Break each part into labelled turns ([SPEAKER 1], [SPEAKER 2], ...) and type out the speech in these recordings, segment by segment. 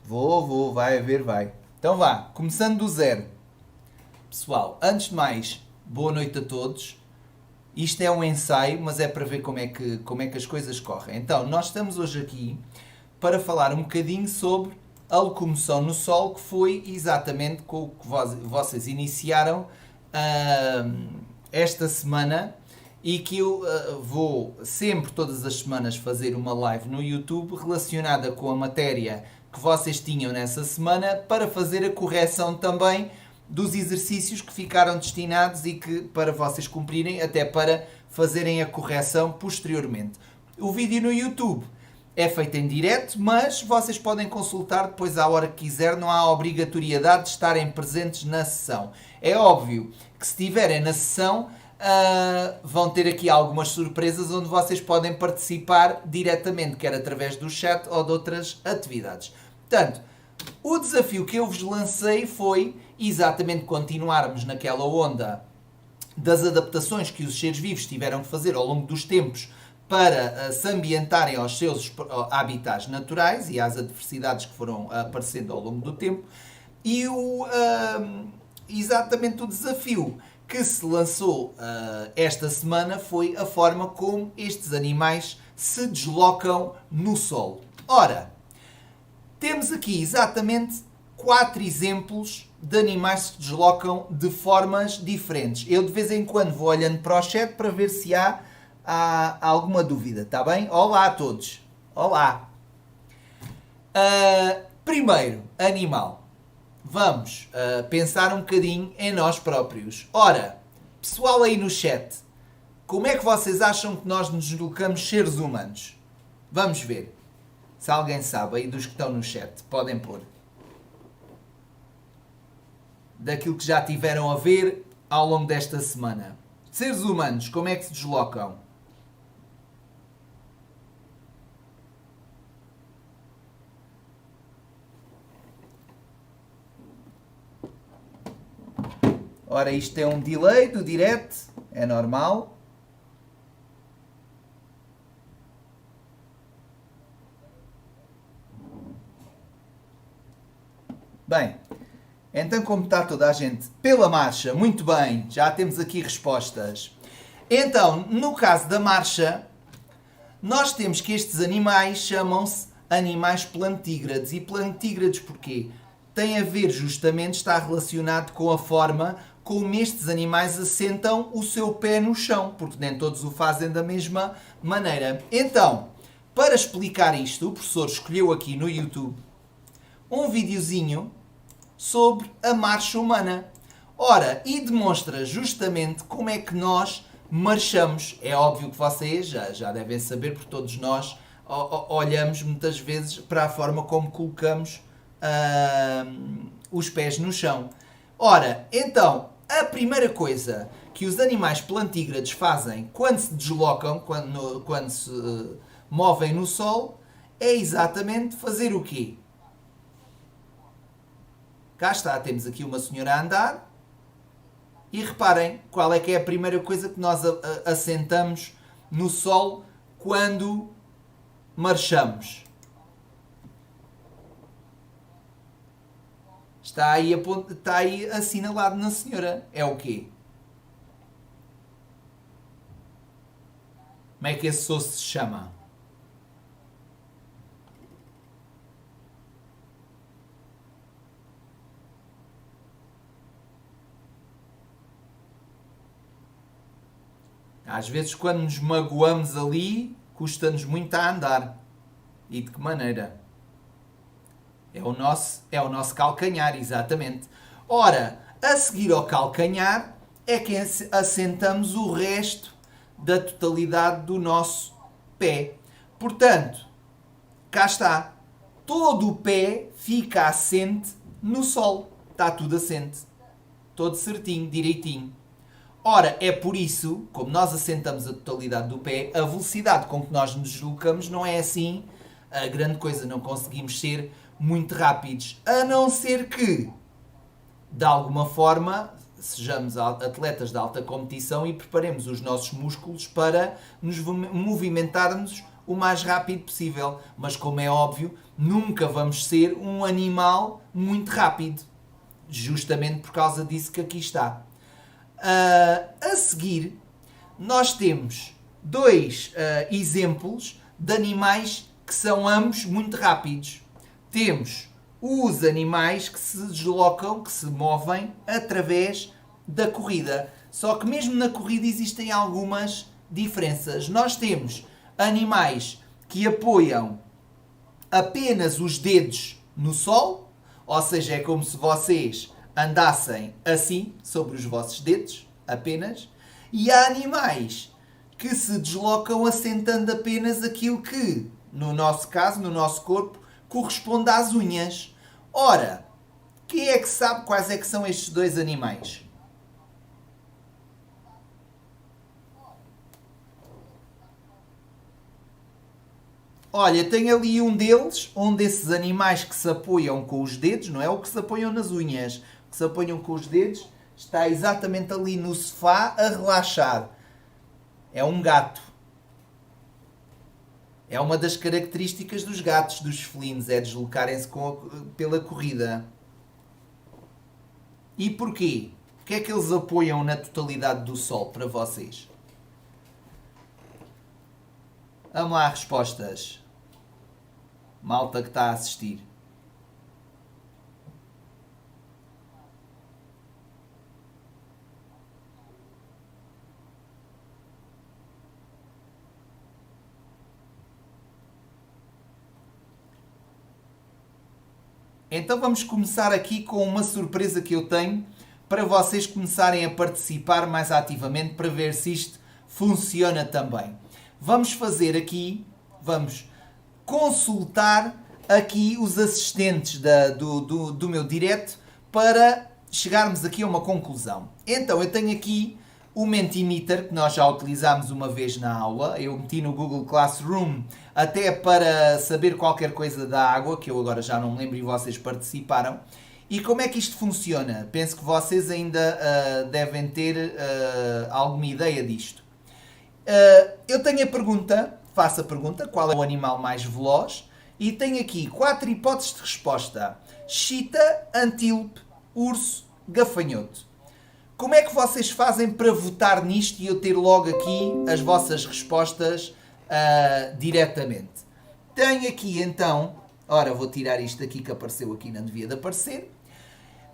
[SPEAKER 1] Vou, vai haver, vai. Então vá, começando do zero. Pessoal, antes de mais, boa noite a todos. Isto é um ensaio, mas é para ver como é que as coisas correm. Então, nós estamos hoje aqui para falar um bocadinho sobre a locomoção no Sol, que foi exatamente com o que vocês iniciaram esta semana e que eu vou sempre, todas as semanas, fazer uma live no YouTube relacionada com a matéria que vocês tinham nessa semana para fazer a correção também dos exercícios que ficaram destinados e que para vocês cumprirem, até para fazerem a correção posteriormente. O vídeo no YouTube é feito em direto, mas vocês podem consultar depois à hora que quiser, não há obrigatoriedade de estarem presentes na sessão. É óbvio que se estiverem na sessão, vão ter aqui algumas surpresas onde vocês podem participar diretamente, quer através do chat ou de outras atividades. Portanto, o desafio que eu vos lancei foi exatamente continuarmos naquela onda das adaptações que os seres vivos tiveram que fazer ao longo dos tempos para se ambientarem aos seus habitats naturais e às adversidades que foram aparecendo ao longo do tempo. E exatamente o desafio que se lançou esta semana foi a forma como estes animais se deslocam no solo. Ora, temos aqui exatamente 4 exemplos de animais que se deslocam de formas diferentes. Eu de vez em quando vou olhando para o chat para ver se há alguma dúvida, está bem? Olá a todos. Olá. Primeiro, animal. Vamos pensar um bocadinho em nós próprios. Ora, pessoal aí no chat, como é que vocês acham que nós nos deslocamos seres humanos? Vamos ver. Se alguém sabe aí dos que estão no chat, podem pôr. Daquilo que já tiveram a ver ao longo desta semana. Seres humanos, como é que se deslocam? Ora, isto é um delay do direct, é normal. Bem, então como está toda a gente pela marcha, muito bem, já temos aqui respostas. Então, no caso da marcha, nós temos que estes animais chamam-se animais plantígrados. E plantígrados porquê? Tem a ver justamente, está relacionado com a forma como estes animais assentam o seu pé no chão, porque nem todos o fazem da mesma maneira. Então, para explicar isto, o professor escolheu aqui no YouTube um videozinho sobre a marcha humana. Ora, e demonstra justamente como é que nós marchamos. É óbvio que vocês já devem saber, porque todos nós olhamos muitas vezes para a forma como colocamos os pés no chão. Ora, então, a primeira coisa que os animais plantígrados fazem quando se deslocam, quando se movem no solo, é exatamente fazer o quê? Cá está, temos aqui uma senhora a andar e reparem qual é que é a primeira coisa que nós assentamos no solo quando marchamos. Está aí assinalado na senhora. É o quê? Como é que esse osso se chama? Às vezes, quando nos magoamos ali, custa-nos muito a andar. E de que maneira? É o nosso calcanhar, exatamente. Ora, a seguir ao calcanhar é que assentamos o resto da totalidade do nosso pé. Portanto, cá está. Todo o pé fica assente no solo. Está tudo assente. Todo certinho, direitinho. Ora, é por isso, como nós assentamos a totalidade do pé, a velocidade com que nós nos deslocamos não é assim a grande coisa. Não conseguimos ser muito rápidos. A não ser que, de alguma forma, sejamos atletas de alta competição e preparemos os nossos músculos para nos movimentarmos o mais rápido possível. Mas como é óbvio, nunca vamos ser um animal muito rápido. Justamente por causa disso que aqui está. A seguir, nós temos dois exemplos de animais que são ambos muito rápidos. Temos os animais que se deslocam, que se movem através da corrida. Só que mesmo na corrida existem algumas diferenças. Nós temos animais que apoiam apenas os dedos no solo, ou seja, é como se vocês andassem assim, sobre os vossos dedos, apenas. E há animais que se deslocam assentando apenas aquilo que, no nosso caso, no nosso corpo, corresponde às unhas. Ora, quem é que sabe quais é que são estes dois animais? Olha, tem ali um deles, um desses animais que se apoiam com os dedos, não é o que se apoiam nas unhas, o que se apoiam com os dedos, está exatamente ali no sofá a relaxar. É um gato. É uma das características dos gatos, dos felinos, é deslocarem-se pela corrida. E porquê? O que é que eles apoiam na totalidade do Sol para vocês? Vamos lá, respostas. Malta que está a assistir. Então vamos começar aqui com uma surpresa que eu tenho para vocês começarem a participar mais ativamente para ver se isto funciona também. Vamos fazer aqui, vamos consultar aqui os assistentes do meu direto para chegarmos aqui a uma conclusão. Então eu tenho aqui o Mentimeter, que nós já utilizámos uma vez na aula. Eu meti no Google Classroom até para saber qualquer coisa da água, que eu agora já não me lembro e vocês participaram. E como é que isto funciona? Penso que vocês ainda devem ter alguma ideia disto. Eu tenho a pergunta, faço a pergunta, qual é o animal mais veloz? E tenho aqui 4 hipóteses de resposta. Cheetah, antílope, urso, gafanhoto. Como é que vocês fazem para votar nisto e eu ter logo aqui as vossas respostas diretamente? Tenho aqui então, ora vou tirar isto aqui que apareceu aqui, não devia de aparecer.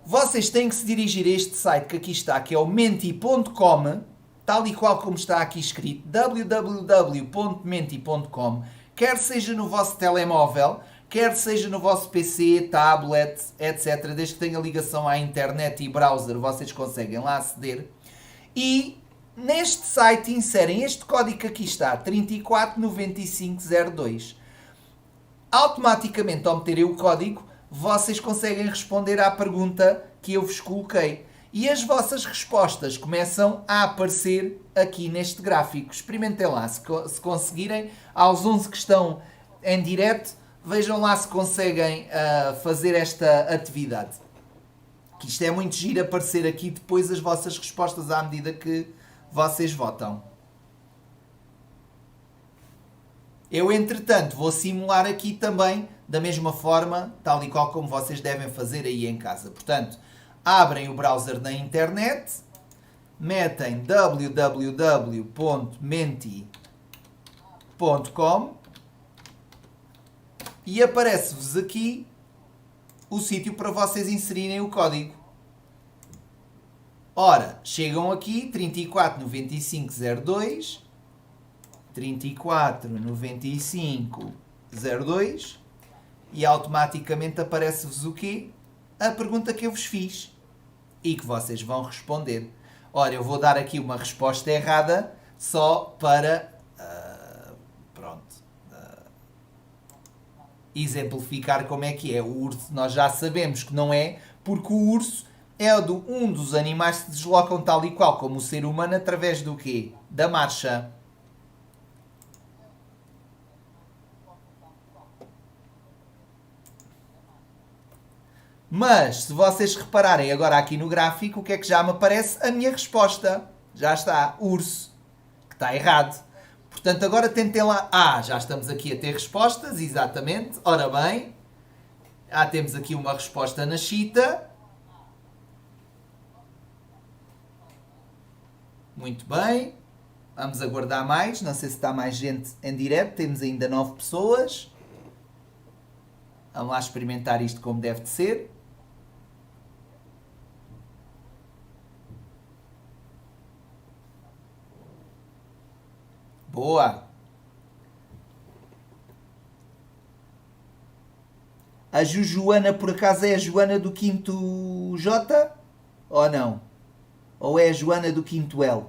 [SPEAKER 1] Vocês têm que se dirigir a este site que aqui está, que é o menti.com, tal e qual como está aqui escrito, www.menti.com, quer seja no vosso telemóvel, quer seja no vosso PC, tablet, etc. Desde que tenha ligação à internet e browser, vocês conseguem lá aceder. E neste site inserem este código que aqui está, 349502. Automaticamente, ao meterem o código, vocês conseguem responder à pergunta que eu vos coloquei. E as vossas respostas começam a aparecer aqui neste gráfico. Experimentem lá, se conseguirem, aos 11 que estão em direto, vejam lá se conseguem fazer esta atividade. Que isto é muito giro aparecer aqui depois as vossas respostas à medida que vocês votam. Eu, entretanto, vou simular aqui também da mesma forma, tal e qual como vocês devem fazer aí em casa. Portanto, abrem o browser na internet, metem www.menti.com e aparece-vos aqui o sítio para vocês inserirem o código. Ora, chegam aqui 349502, 349502 e automaticamente aparece-vos o quê? A pergunta que eu vos fiz e que vocês vão responder. Ora, eu vou dar aqui uma resposta errada só para exemplificar como é que é. O urso nós já sabemos que não é, porque o urso é um dos animais que se deslocam tal e qual como o ser humano através do quê? Da marcha. Mas, se vocês repararem agora aqui no gráfico, o que é que já me aparece? A minha resposta. Já está, urso. Que está errado. Portanto, agora tentem lá. Ah, já estamos aqui a ter respostas, exatamente. Ora bem, temos aqui uma resposta na chita. Muito bem. Vamos aguardar mais. Não sei se está mais gente em direto. Temos ainda 9 pessoas. Vamos lá experimentar isto como deve de ser. Boa! A Jujuana, por acaso, é a Joana do quinto J? Ou não? Ou é a Joana do quinto L?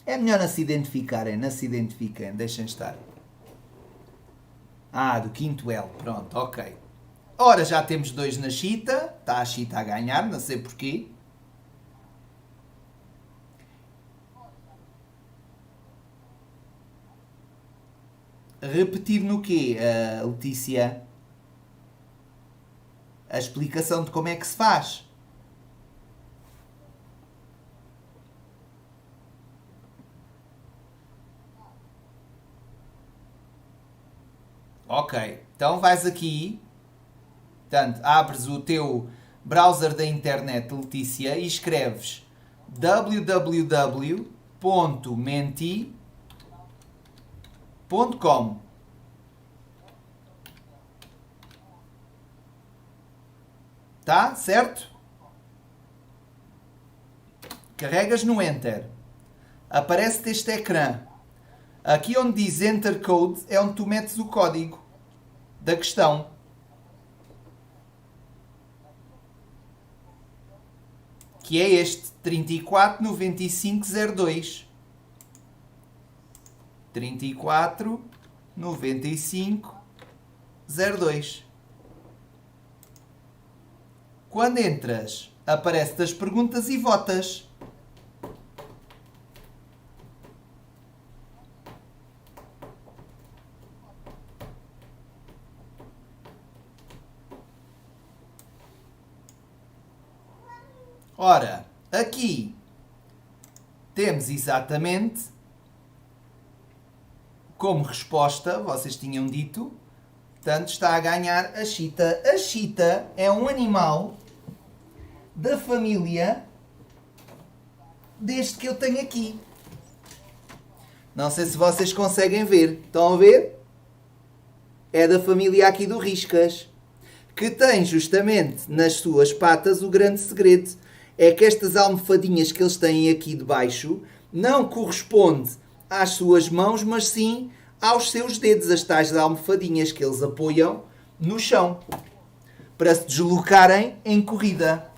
[SPEAKER 1] É melhor não se identificarem, não se identifiquem, deixem estar. Do quinto L, pronto, ok. Ora, já temos 2 na chita, está a chita a ganhar, não sei porquê. Repetir no quê, Letícia? A explicação de como é que se faz. Ok, então vais aqui, portanto, abres o teu browser da internet, Letícia, e escreves www.menti.com. Tá? Certo? Carregas no Enter. Aparece-te este ecrã. Aqui onde diz Enter Code é onde tu metes o código da questão. Que é este 349502. 349502. Quando entras, aparece-te as perguntas e votas. Ora, aqui temos exatamente como resposta, vocês tinham dito, portanto está a ganhar a chita. A chita é um animal da família deste que eu tenho aqui. Não sei se vocês conseguem ver. Estão a ver? É da família aqui do Riscas, que tem justamente nas suas patas o grande segredo. É que estas almofadinhas que eles têm aqui debaixo não corresponde às suas mãos, mas sim aos seus dedos, as tais almofadinhas que eles apoiam no chão para se deslocarem em corrida.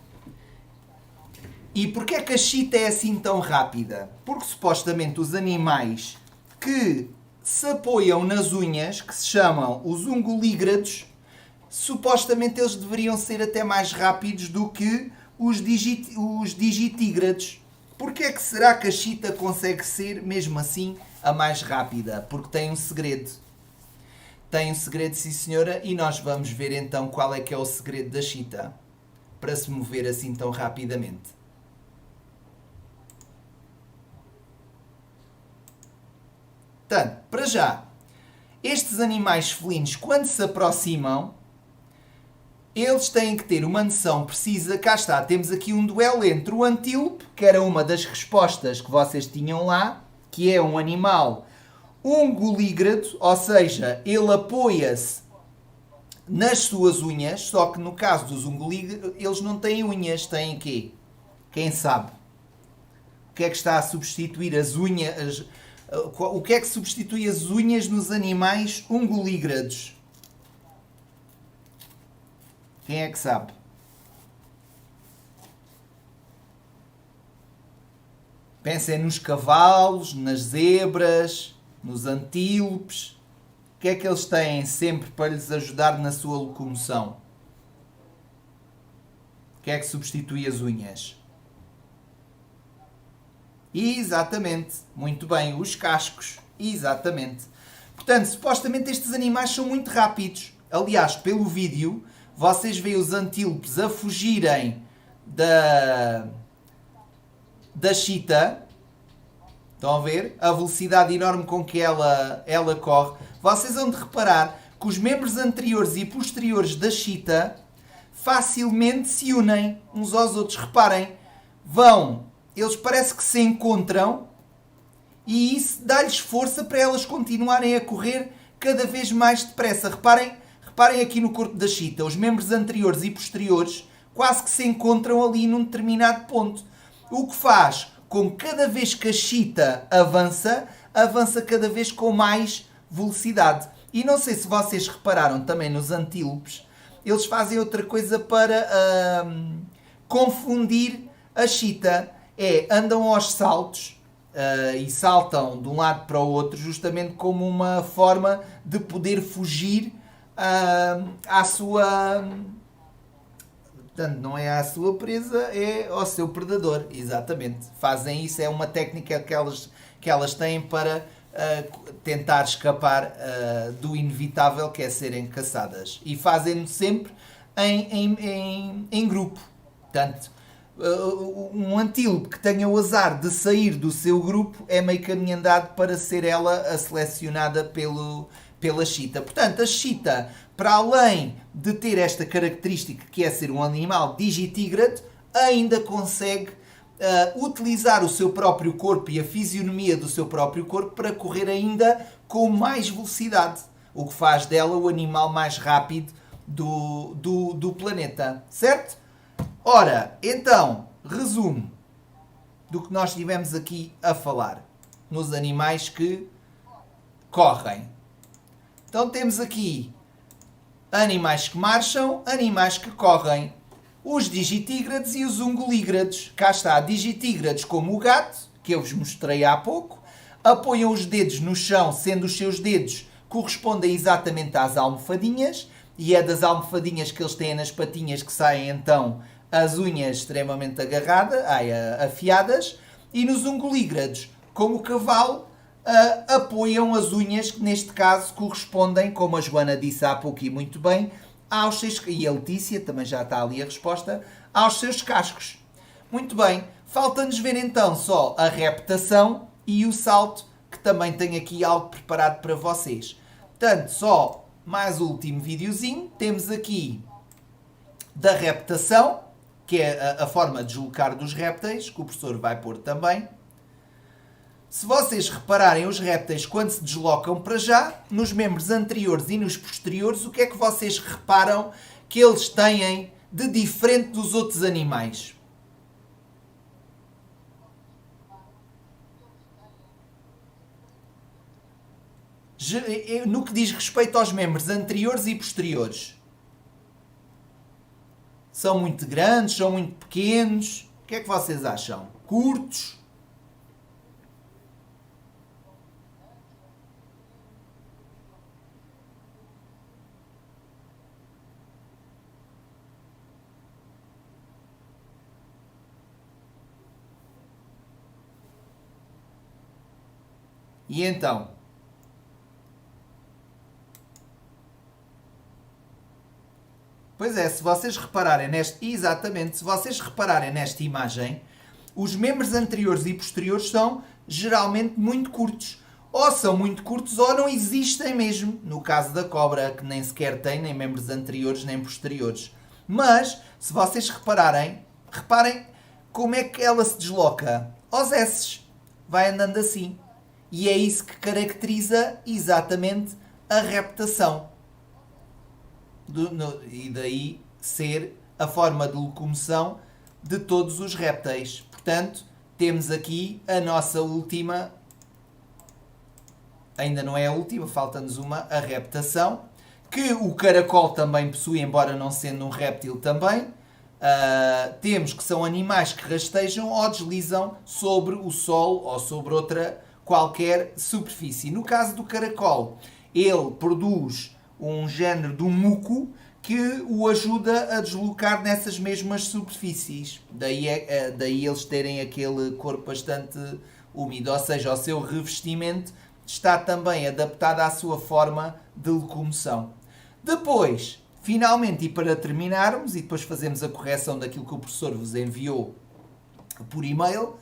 [SPEAKER 1] E porquê é que a chita é assim tão rápida? Porque supostamente os animais que se apoiam nas unhas, que se chamam os ungulígrados, supostamente eles deveriam ser até mais rápidos do que os digitígrados. Porquê é que será que a chita consegue ser, mesmo assim, a mais rápida? Porque tem um segredo. Tem um segredo, sim senhora, e nós vamos ver então qual é que é o segredo da chita para se mover assim tão rapidamente. Portanto, para já, estes animais felinos, quando se aproximam, eles têm que ter uma noção precisa. Cá está, temos aqui um duelo entre o antílope, que era uma das respostas que vocês tinham lá, que é um animal ungulígrado, ou seja, ele apoia-se nas suas unhas, só que no caso dos ungulígrados, eles não têm unhas, têm quê? Quem sabe? O que é que está a substituir as unhas? O que é que substitui as unhas nos animais ungulígrados? Quem é que sabe? Pensem nos cavalos, nas zebras, nos antílopes. O que é que eles têm sempre para lhes ajudar na sua locomoção? O que é que substitui as unhas? Exatamente. Muito bem, os cascos. Exatamente. Portanto, supostamente estes animais são muito rápidos. Aliás, pelo vídeo, vocês veem os antílopes a fugirem da cheetah. Estão a ver? A velocidade enorme com que ela corre. Vocês vão de reparar que os membros anteriores e posteriores da cheetah facilmente se unem uns aos outros. Reparem, eles parece que se encontram e isso dá-lhes força para elas continuarem a correr cada vez mais depressa. Reparem aqui no corpo da cheetah, os membros anteriores e posteriores quase que se encontram ali num determinado ponto. O que faz com que cada vez que a cheetah avança cada vez com mais velocidade. E não sei se vocês repararam também nos antílopes, eles fazem outra coisa para confundir a cheetah. Andam aos saltos e saltam de um lado para o outro justamente como uma forma de poder fugir à sua... Portanto, não é à sua presa, é ao seu predador. Exatamente. Fazem isso, é uma técnica que elas têm para tentar escapar do inevitável que é serem caçadas. E fazem-no sempre em grupo. Portanto, um antílope que tenha o azar de sair do seu grupo é meio caminho andado para ser ela a selecionada pela cheetah. Portanto, a cheetah, para além de ter esta característica que é ser um animal digitígrado, ainda consegue utilizar o seu próprio corpo e a fisionomia do seu próprio corpo para correr ainda com mais velocidade, o que faz dela o animal mais rápido do planeta, certo? Ora, então, resumo do que nós estivemos aqui a falar nos animais que correm. Então temos aqui animais que marcham, animais que correm. Os digitígrados e os ungulígrados. Cá está, digitígrados como o gato, que eu vos mostrei há pouco, apoiam os dedos no chão, sendo os seus dedos correspondem exatamente às almofadinhas, e é das almofadinhas que eles têm nas patinhas que saem então as unhas extremamente afiadas. E nos ungulígrados, como o cavalo, apoiam as unhas que neste caso correspondem, como a Joana disse há pouco e muito bem, aos seus, e a Letícia também já está ali a resposta, aos seus cascos. Muito bem, falta-nos ver então só a reptação e o salto, que também tenho aqui algo preparado para vocês. Portanto, só mais o último videozinho, temos aqui da reptação, que é a forma de deslocar dos répteis, que o professor vai pôr também. Se vocês repararem os répteis quando se deslocam para já, nos membros anteriores e nos posteriores, o que é que vocês reparam que eles têm de diferente dos outros animais? No que diz respeito aos membros anteriores e posteriores. São muito grandes, são muito pequenos? O que é que vocês acham? Curtos? E então? Pois é, se vocês repararem se vocês repararem nesta imagem, os membros anteriores e posteriores são geralmente muito curtos. Ou são muito curtos ou não existem mesmo. No caso da cobra, que nem sequer tem nem membros anteriores nem posteriores. Mas, se vocês reparem como é que ela se desloca. Aos S. Vai andando assim. E é isso que caracteriza exatamente a reptação. E daí ser a forma de locomoção de todos os répteis. Portanto, temos aqui a nossa última, ainda não é a última, falta-nos uma, a reptação, que o caracol também possui, embora não sendo um réptil também. Temos que são animais que rastejam ou deslizam sobre o sol ou sobre outra qualquer superfície. No caso do caracol, ele produz um género de um muco que o ajuda a deslocar nessas mesmas superfícies. Daí eles terem aquele corpo bastante úmido, ou seja, o seu revestimento está também adaptada à sua forma de locomoção. Depois, finalmente, e para terminarmos, e depois fazemos a correção daquilo que o professor vos enviou por e-mail,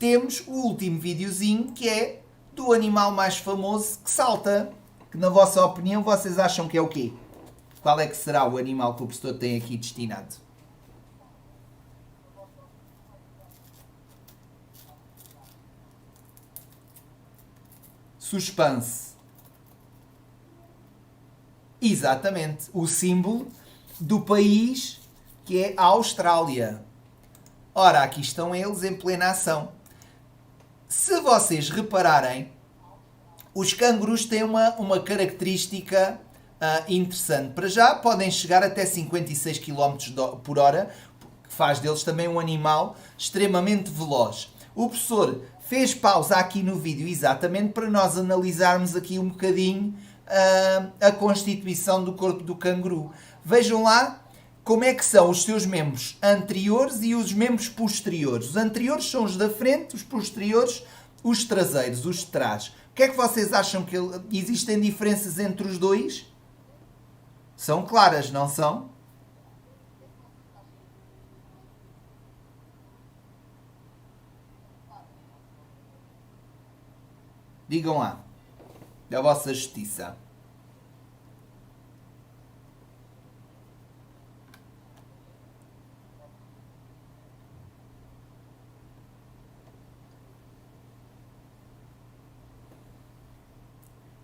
[SPEAKER 1] temos o último videozinho, que é do animal mais famoso que salta. Que, na vossa opinião, vocês acham que é o quê? Qual é que será o animal que o professor tem aqui destinado? Suspense. Exatamente. O símbolo do país, que é a Austrália. Ora, aqui estão eles em plena ação. Se vocês repararem, os cangurus têm uma característica interessante. Para já, podem chegar até 56 km por hora, que faz deles também um animal extremamente veloz. O professor fez pausa aqui no vídeo exatamente para nós analisarmos aqui um bocadinho a constituição do corpo do canguru. Vejam lá como é que são os seus membros anteriores e os membros posteriores. Os anteriores são os da frente, os posteriores os traseiros, os de trás. O que é que vocês acham que existem diferenças entre os dois? São claras, não são? Digam lá, da vossa justiça.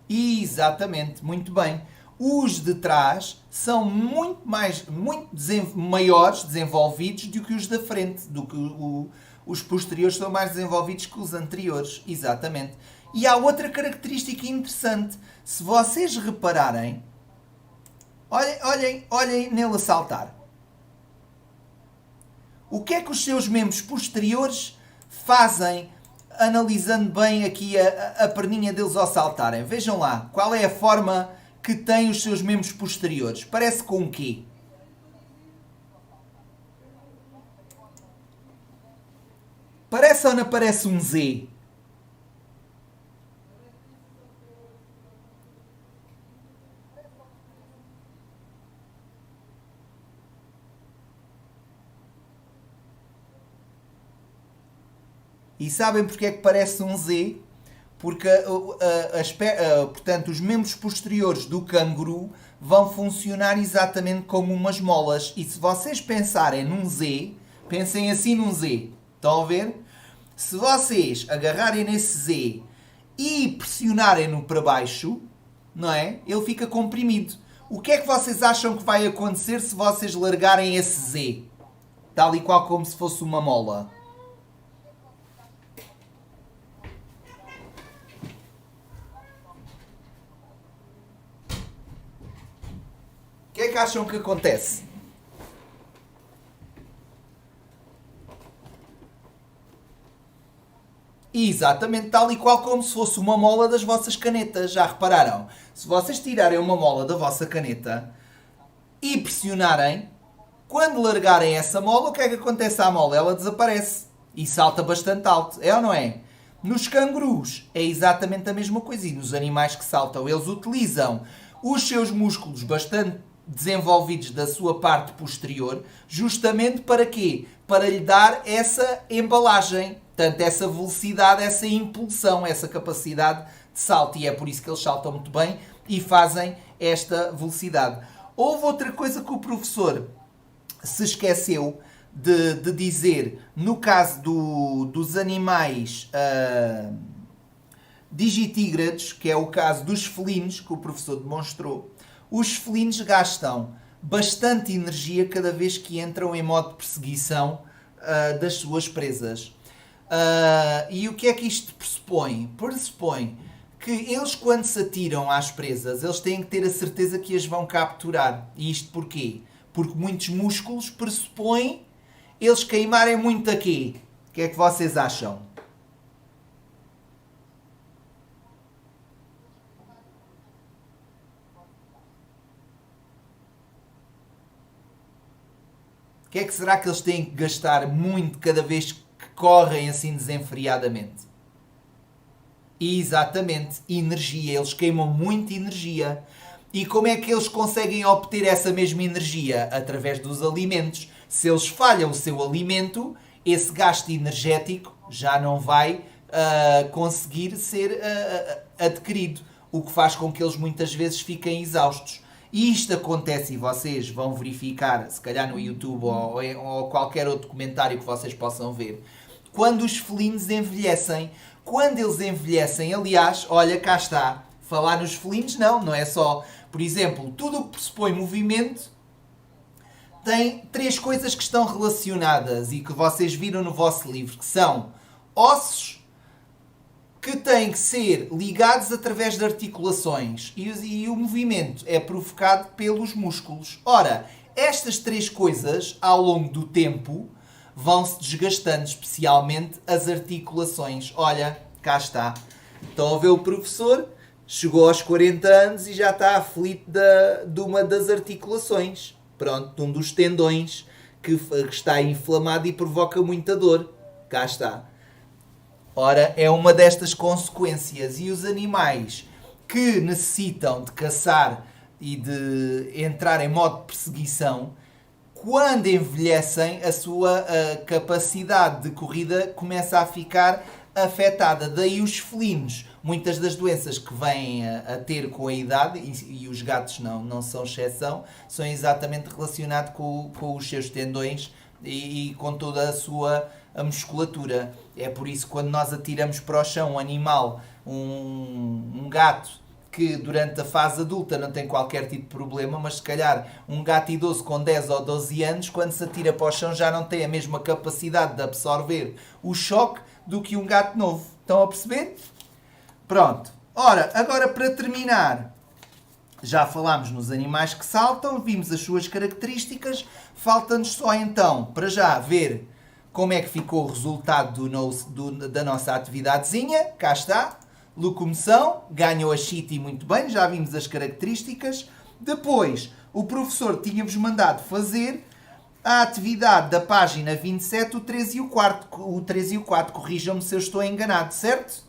[SPEAKER 1] Exatamente, muito bem. Os de trás são muito maiores, desenvolvidos do que os da frente, do que os posteriores são mais desenvolvidos que os anteriores, exatamente. E há outra característica interessante. Se vocês repararem, olhem nele a saltar. O que é que os seus membros posteriores fazem, analisando bem aqui a perninha deles ao saltarem? Vejam lá, qual é a forma que têm os seus membros posteriores? Parece com o quê? Parece ou não parece um Z? E sabem porque é que parece um Z? Porque portanto, os membros posteriores do canguru vão funcionar exatamente como umas molas. E se vocês pensarem num Z, pensem assim num Z. Estão a ver? Se vocês agarrarem nesse Z e pressionarem-no para baixo, não é? Ele fica comprimido. O que é que vocês acham que vai acontecer se vocês largarem esse Z? Tal e qual como se fosse uma mola. O que é que acham que acontece? Exatamente, tal e qual como se fosse uma mola das vossas canetas. Já repararam? Se vocês tirarem uma mola da vossa caneta e pressionarem, quando largarem essa mola, o que é que acontece à mola? Ela desaparece e salta bastante alto. É ou não é? Nos cangurus é exatamente a mesma coisa. E nos animais que saltam, eles utilizam os seus músculos bastante desenvolvidos da sua parte posterior, justamente para quê? Para lhe dar essa embalagem, portanto, essa velocidade, essa impulsão, essa capacidade de salto. E é por isso que eles saltam muito bem e fazem esta velocidade. Houve outra coisa que o professor se esqueceu de dizer no caso dos animais digitígrados, que é o caso dos felinos, que o professor demonstrou. Os felinos gastam bastante energia cada vez que entram em modo de perseguição das suas presas. E o que é que isto pressupõe? Pressupõe que eles, quando se atiram às presas, eles têm que ter a certeza que as vão capturar. E isto porquê? Porque muitos músculos pressupõem eles queimarem muito aqui. O que é que vocês acham? O que é que será que eles têm que gastar muito cada vez que correm assim desenfreadamente? Exatamente, energia. Eles queimam muita energia. E como é que eles conseguem obter essa mesma energia? Através dos alimentos. Se eles falham o seu alimento, esse gasto energético já não vai conseguir ser adquirido. O que faz com que eles muitas vezes fiquem exaustos. E isto acontece, e vocês vão verificar, se calhar no YouTube ou qualquer outro comentário que vocês possam ver, quando os felinos envelhecem. Quando eles envelhecem, aliás, olha, cá está, falar nos felinos não é só, por exemplo, tudo o que pressupõe movimento tem 3 coisas que estão relacionadas e que vocês viram no vosso livro, que são ossos que têm que ser ligados através de articulações e o movimento é provocado pelos músculos. Ora, estas 3 coisas, ao longo do tempo, vão-se desgastando, especialmente as articulações. Olha, cá está. Estão a ver o professor? Chegou aos 40 anos e já está aflito de uma das articulações. Pronto, de um dos tendões que está inflamado e provoca muita dor. Cá está. Ora, é uma destas consequências. E os animais que necessitam de caçar e de entrar em modo de perseguição, quando envelhecem, a sua capacidade de corrida começa a ficar afetada. Daí os felinos, muitas das doenças que vêm a ter com a idade, e os gatos não são exceção, são exatamente relacionados com os seus tendões e com toda a musculatura. É por isso que quando nós atiramos para o chão um animal, um gato, que durante a fase adulta não tem qualquer tipo de problema, mas se calhar um gato idoso com 10 ou 12 anos, quando se atira para o chão já não tem a mesma capacidade de absorver o choque do que um gato novo. Estão a perceber? Pronto. Ora, agora para terminar, já falámos nos animais que saltam, vimos as suas características, falta-nos só então, para já, ver como é que ficou o resultado da nossa atividadezinha. Cá está. Locomoção, ganhou a Chitty muito bem, já vimos as características. Depois, o professor tinha-vos mandado fazer a atividade da página 27, o 3 e o 4. O 3 e o 4, corrijam-me se eu estou enganado, certo?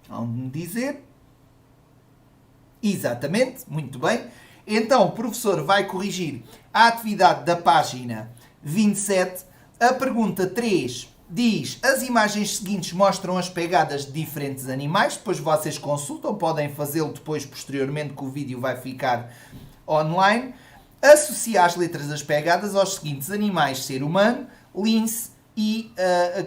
[SPEAKER 1] Vão-me dizer. Exatamente, muito bem. Então, o professor vai corrigir a atividade da página 27. A pergunta 3 diz: as imagens seguintes mostram as pegadas de diferentes animais. Depois vocês consultam, podem fazê-lo depois, posteriormente, que o vídeo vai ficar online. Associa as letras das pegadas aos seguintes animais: ser humano, lince e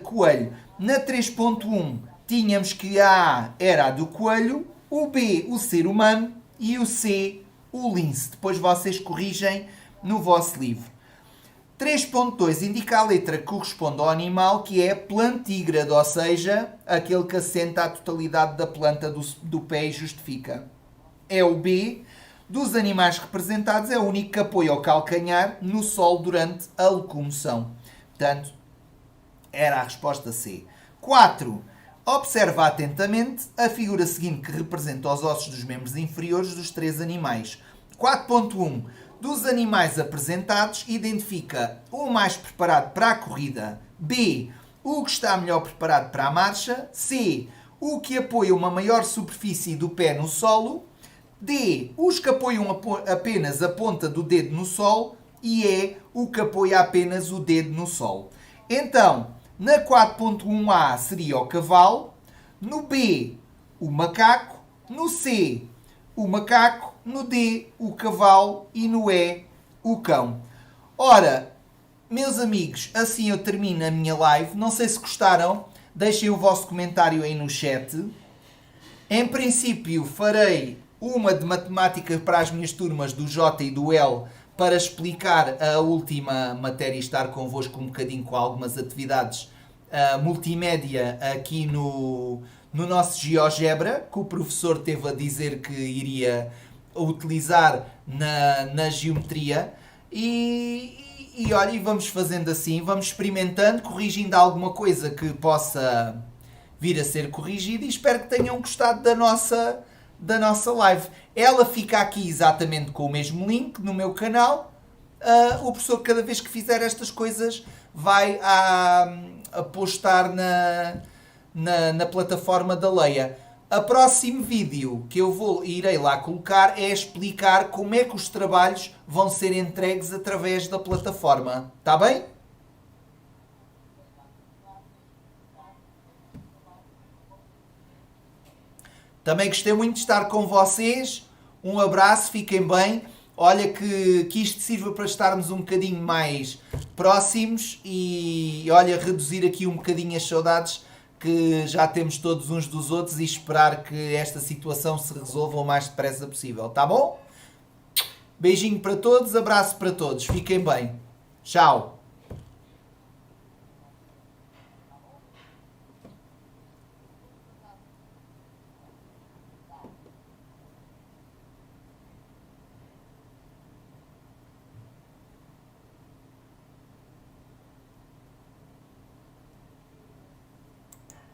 [SPEAKER 1] coelho. Na 3.1 tínhamos que a A era a do coelho, o B o ser humano e o C o lince. Depois vocês corrigem no vosso livro. 3.2 indica a letra que corresponde ao animal, que é plantígrado, ou seja, aquele que assenta a totalidade da planta do pé e justifica. É o B. Dos animais representados, é o único que apoia o calcanhar no solo durante a locomoção. Portanto, era a resposta C. 4. Observa atentamente a figura seguinte que representa os ossos dos membros inferiores dos 3 animais. 4.1. Dos animais apresentados, identifica o mais preparado para a corrida. B. O que está melhor preparado para a marcha. C. O que apoia uma maior superfície do pé no solo. D. Os que apoiam apenas a ponta do dedo no solo. E E. O que apoia apenas o dedo no solo. Então, na 4.1a seria o cavalo, no B o macaco, no C o macaco, no D o cavalo e no E o cão. Ora, meus amigos, assim eu termino a minha live. Não sei se gostaram, deixem o vosso comentário aí no chat. Em princípio farei uma de matemática para as minhas turmas do J e do L, para explicar a última matéria e estar convosco um bocadinho com algumas atividades multimédia aqui no nosso GeoGebra, que o professor teve a dizer que iria utilizar na geometria. E olha, e vamos fazendo assim, vamos experimentando, corrigindo alguma coisa que possa vir a ser corrigida, e espero que tenham gostado da nossa live. Ela fica aqui exatamente com o mesmo link no meu canal. O professor, cada vez que fizer estas coisas, vai a postar na plataforma da Leia. O próximo vídeo que eu irei lá colocar é explicar como é que os trabalhos vão ser entregues através da plataforma. Está bem? Também gostei muito de estar com vocês. Um abraço, fiquem bem. Olha que isto sirva para estarmos um bocadinho mais próximos e olha, reduzir aqui um bocadinho as saudades que já temos todos uns dos outros e esperar que esta situação se resolva o mais depressa possível, tá bom? Beijinho para todos, abraço para todos, fiquem bem. Tchau!